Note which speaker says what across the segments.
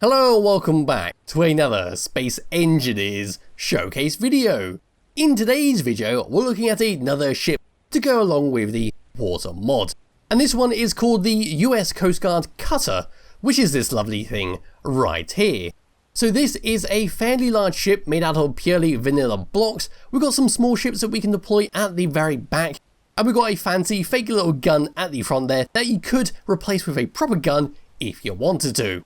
Speaker 1: Hello and welcome back to another Space Engineers showcase video. In today's video, we're looking at another ship to go along with the water mod. And this one is called the US Coast Guard Cutter, which is this lovely thing right here. So this is a fairly large ship made out of purely vanilla blocks. We've got some small ships that we can deploy at the very back. And we've got a fancy fake little gun at the front there that you could replace with a proper gun if you wanted to.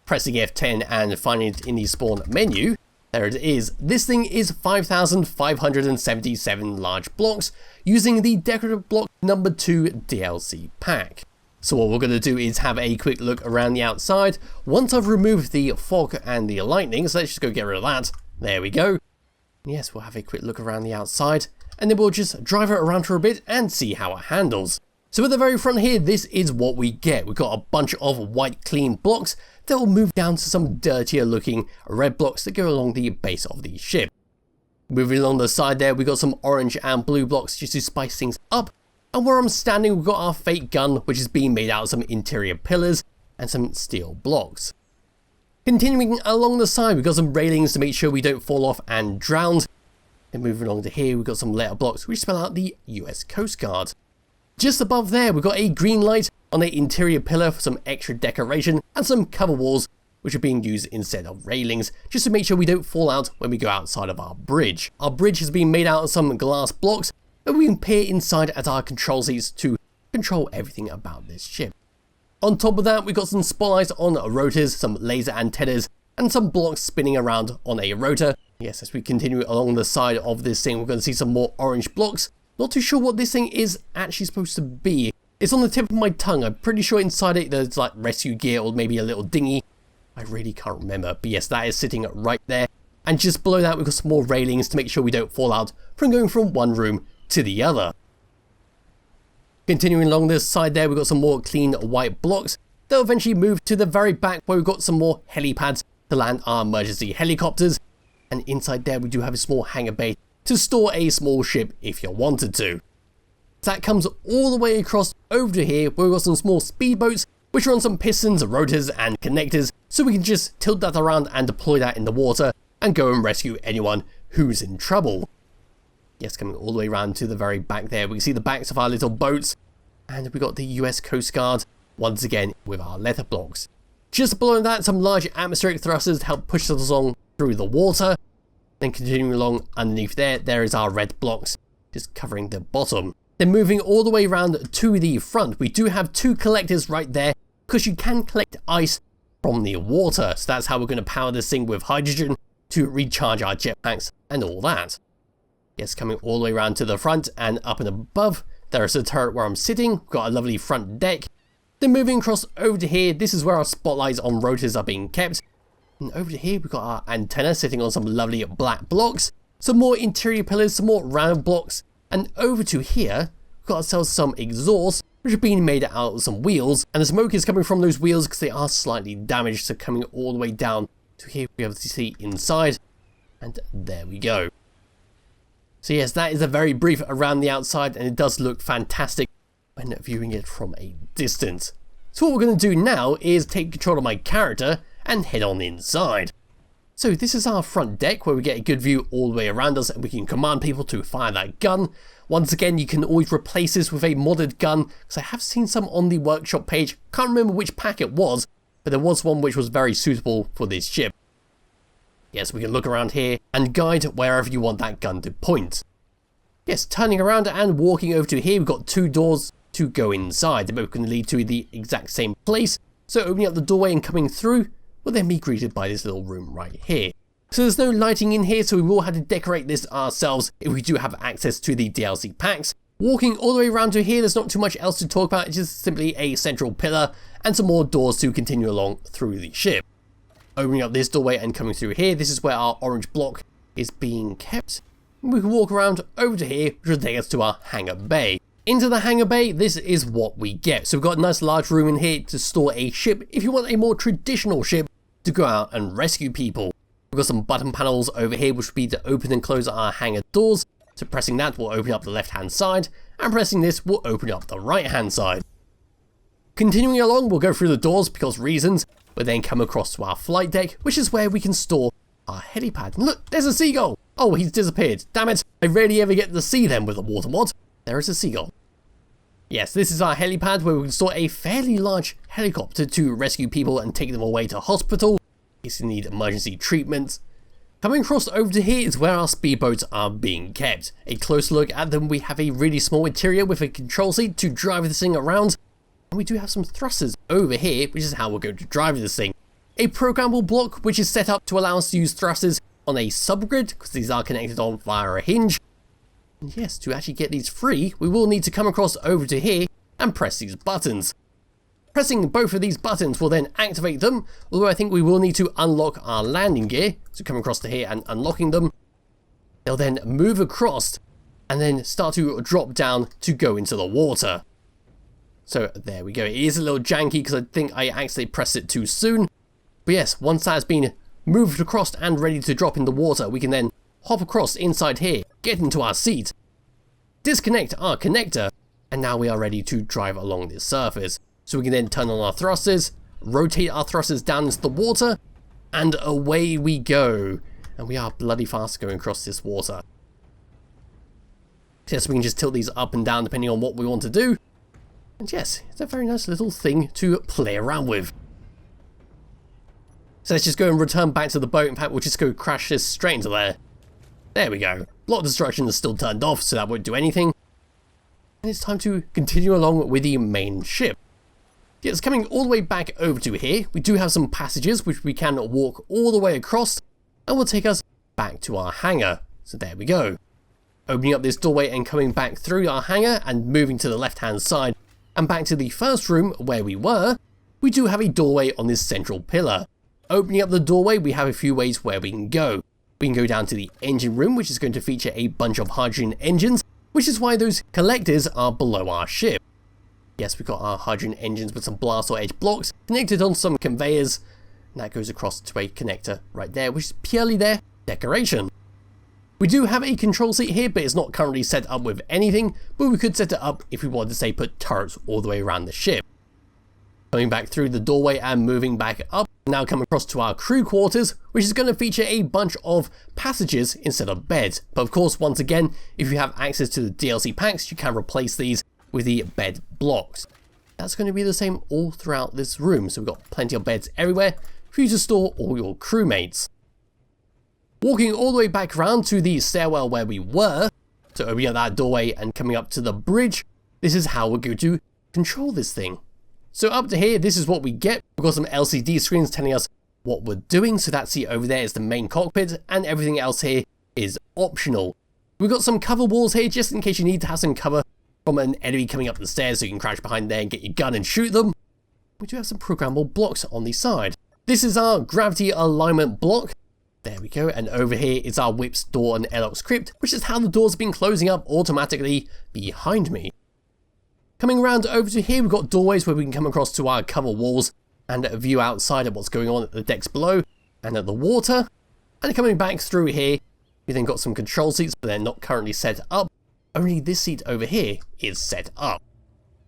Speaker 1: Pressing F10 and finding it in the spawn menu, there it is. This thing is 5,577 large blocks using the decorative block number 2 DLC pack. So what we're going to do is have a quick look around the outside. Once I've removed the fog and the lightning, so let's just go get rid of that. There we go. Yes, we'll have a quick look around the outside and then we'll just drive it around for a bit and see how it handles. So at the very front here, this is what we get. We've got a bunch of white clean blocks that will move down to some dirtier looking red blocks that go along the base of the ship. Moving along the side there, we've got some orange and blue blocks just to spice things up. And where I'm standing, we've got our fake gun, which is being made out of some interior pillars and some steel blocks. Continuing along the side, we've got some railings to make sure we don't fall off and drown. Then moving along to here, we've got some letter blocks which spell out the US Coast Guard. Just above there, we've got a green light on the interior pillar for some extra decoration and some cover walls which are being used instead of railings, just to make sure we don't fall out when we go outside of our bridge. Our bridge has been made out of some glass blocks and we can peer inside at our control seats to control everything about this ship. On top of that, we've got some spotlights on rotors, some laser antennas and some blocks spinning around on a rotor. Yes, as we continue along the side of this thing, we're going to see some more orange blocks. Not too sure what this thing is actually supposed to be. It's on the tip of my tongue. I'm pretty sure inside it there's like rescue gear or maybe a little dinghy. I really can't remember. But yes, that is sitting right there. And just below that we've got some more railings to make sure we don't fall out from going from one room to the other. Continuing along this side there, we've got some more clean white blocks. They'll eventually move to the very back where we've got some more helipads to land our emergency helicopters. And inside there we do have a small hangar bay to store a small ship if you wanted to. That comes all the way across over to here where we've got some small speedboats which are on some pistons, rotors and connectors, so we can just tilt that around and deploy that in the water and go and rescue anyone who's in trouble. Yes, coming all the way around to the very back there, we can see the backs of our little boats, and we've got the US Coast Guard once again with our letter blocks. Just below that, some large atmospheric thrusters to help push us along through the water. Then continuing along underneath there is our red blocks, just covering the bottom. Then moving all the way around to the front, we do have two collectors right there, because you can collect ice from the water. So that's how we're going to power this thing with hydrogen to recharge our jetpacks and all that. Yes, coming all the way around to the front and up and above, there is a turret where I'm sitting. We've got a lovely front deck. Then moving across over to here, this is where our spotlights on rotors are being kept. And over to here, we've got our antenna sitting on some lovely black blocks, some more interior pillars, some more round blocks, and over to here, we've got ourselves some exhausts, which are being made out of some wheels, and the smoke is coming from those wheels because they are slightly damaged, so coming all the way down to here, we'll be able to see inside, and there we go. So yes, that is a very brief around the outside, and it does look fantastic when viewing it from a distance. So what we're going to do now is take control of my character and head on inside. So this is our front deck where we get a good view all the way around us and we can command people to fire that gun. Once again, you can always replace this with a modded gun, because I have seen some on the workshop page. Can't remember which pack it was, but there was one which was very suitable for this ship. Yes, we can look around here and guide wherever you want that gun to point. Yes, turning around and walking over to here, we've got two doors to go inside. They're both going to lead to the exact same place. So opening up the doorway and coming through, we'll then be greeted by this little room right here. So there's no lighting in here, so we will have to decorate this ourselves if we do have access to the DLC packs. Walking all the way around to here, there's not too much else to talk about. It's just simply a central pillar and some more doors to continue along through the ship. Opening up this doorway and coming through here, this is where our orange block is being kept. We can walk around over to here, which will take us to our hangar bay. Into the hangar bay, this is what we get. So we've got a nice large room in here to store a ship if you want a more traditional ship to go out and rescue people. We've got some button panels over here which will be to open and close our hangar doors. So pressing that will open up the left hand side, and pressing this will open up the right hand side. Continuing along, we'll go through the doors because reasons. We'll then come across to our flight deck, which is where we can store our helipad. And look, there's a seagull! Oh, he's disappeared. Damn it, I rarely ever get to see them with a water mod. There is a seagull. Yes, this is our helipad where we can store a fairly large helicopter to rescue people and take them away to hospital in case they need emergency treatment. Coming across over to here is where our speedboats are being kept. A close look at them, we have a really small interior with a control seat to drive this thing around. And we do have some thrusters over here, which is how we're going to drive this thing. A programmable block which is set up to allow us to use thrusters on a subgrid, because these are connected on via a hinge. And yes, to actually get these free, we will need to come across over to here and press these buttons. Pressing both of these buttons will then activate them, although I think we will need to unlock our landing gear. So come across to here and unlocking them. They'll then move across and then start to drop down to go into the water. So there we go. It is a little janky because I think I actually pressed it too soon. But yes, once that's been moved across and ready to drop in the water, we can then hop across inside here, get into our seat, disconnect our connector, and now we are ready to drive along this surface. So we can then turn on our thrusters, rotate our thrusters down into the water, and away we go. And we are bloody fast going across this water. Yes, we can just tilt these up and down depending on what we want to do. And yes, it's a very nice little thing to play around with. So let's just go and return back to the boat. In fact, we'll just go crash this straight into there. There we go. Block destruction is still turned off, so that won't do anything. And it's time to continue along with the main ship. Yes, coming all the way back over to here, we do have some passages which we can walk all the way across and will take us back to our hangar. So there we go. Opening up this doorway and coming back through our hangar and moving to the left hand side and back to the first room where we were, we do have a doorway on this central pillar. Opening up the doorway, we have a few ways where we can go. We can go down to the engine room, which is going to feature a bunch of hydrogen engines, which is why those collectors are below our ship. Yes, we've got our hydrogen engines with some blast or edge blocks connected on some conveyors, and that goes across to a connector right there, which is purely their decoration. We do have a control seat here, but it's not currently set up with anything, but we could set it up if we wanted to, say, put turrets all the way around the ship. Coming back through the doorway and moving back up, now come across to our crew quarters, which is going to feature a bunch of passages instead of beds. But of course, once again, if you have access to the DLC packs, you can replace these with the bed blocks. That's going to be the same all throughout this room, so we've got plenty of beds everywhere for you to store all your crewmates. Walking all the way back around to the stairwell where we were, so opening up that doorway and coming up to the bridge, this is how we're going to control this thing. So up to here, this is what we get. We've got some LCD screens telling us what we're doing, so that seat over there is the main cockpit, and everything else here is optional. We've got some cover walls here, just in case you need to have some cover from an enemy coming up the stairs, so you can crash behind there and get your gun and shoot them. We do have some programmable blocks on the side. This is our gravity alignment block. There we go, and over here is our whips, door, and airlock script, which is how the doors have been closing up automatically behind me. Coming around over to here, we've got doorways where we can come across to our cover walls and view outside of what's going on at the decks below and at the water. And coming back through here, we then got some control seats, but they're not currently set up. Only this seat over here is set up.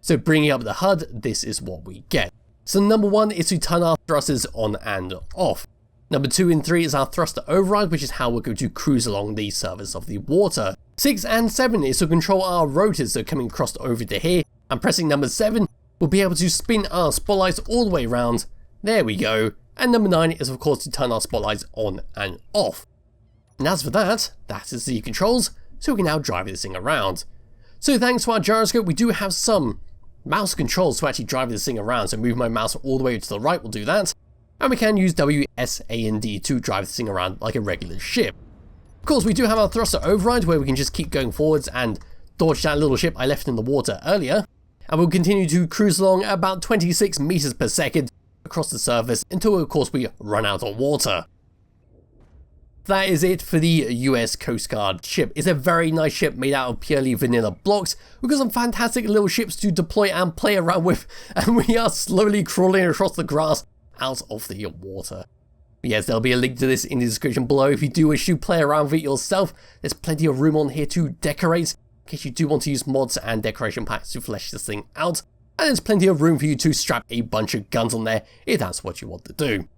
Speaker 1: So bringing up the HUD, this is what we get. So number 1 is to turn our thrusters on and off. Number 2 and 3 is our thruster override, which is how we're going to cruise along the surface of the water. 6 and 7 is to control our rotors, so coming across over to here and pressing number 7, we'll be able to spin our spotlights all the way around. There we go. And number 9 is of course to turn our spotlights on and off. And as for that is the controls, so we can now drive this thing around. So thanks to our gyroscope, we do have some mouse controls to actually drive this thing around, so move my mouse all the way to the right will do that. And we can use W, S, A, and D to drive this thing around like a regular ship. Of course, we do have our thruster override where we can just keep going forwards and dodge that little ship I left in the water earlier. And we'll continue to cruise along at about 26 meters per second across the surface until, of course, we run out of water. That is it for the US Coast Guard ship. It's a very nice ship made out of purely vanilla blocks. We've got some fantastic little ships to deploy and play around with, and we are slowly crawling across the grass out of the water. Yes, there'll be a link to this in the description below if you do wish to play around with it yourself. There's plenty of room on here to decorate, in case you do want to use mods and decoration packs to flesh this thing out. and there's plenty of room for you to strap a bunch of guns on there if that's what you want to do.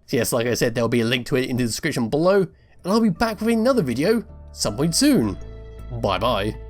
Speaker 1: So yes, like I said, there'll be a link to it in the description below, and I'll be back with another video some point soon. Bye bye.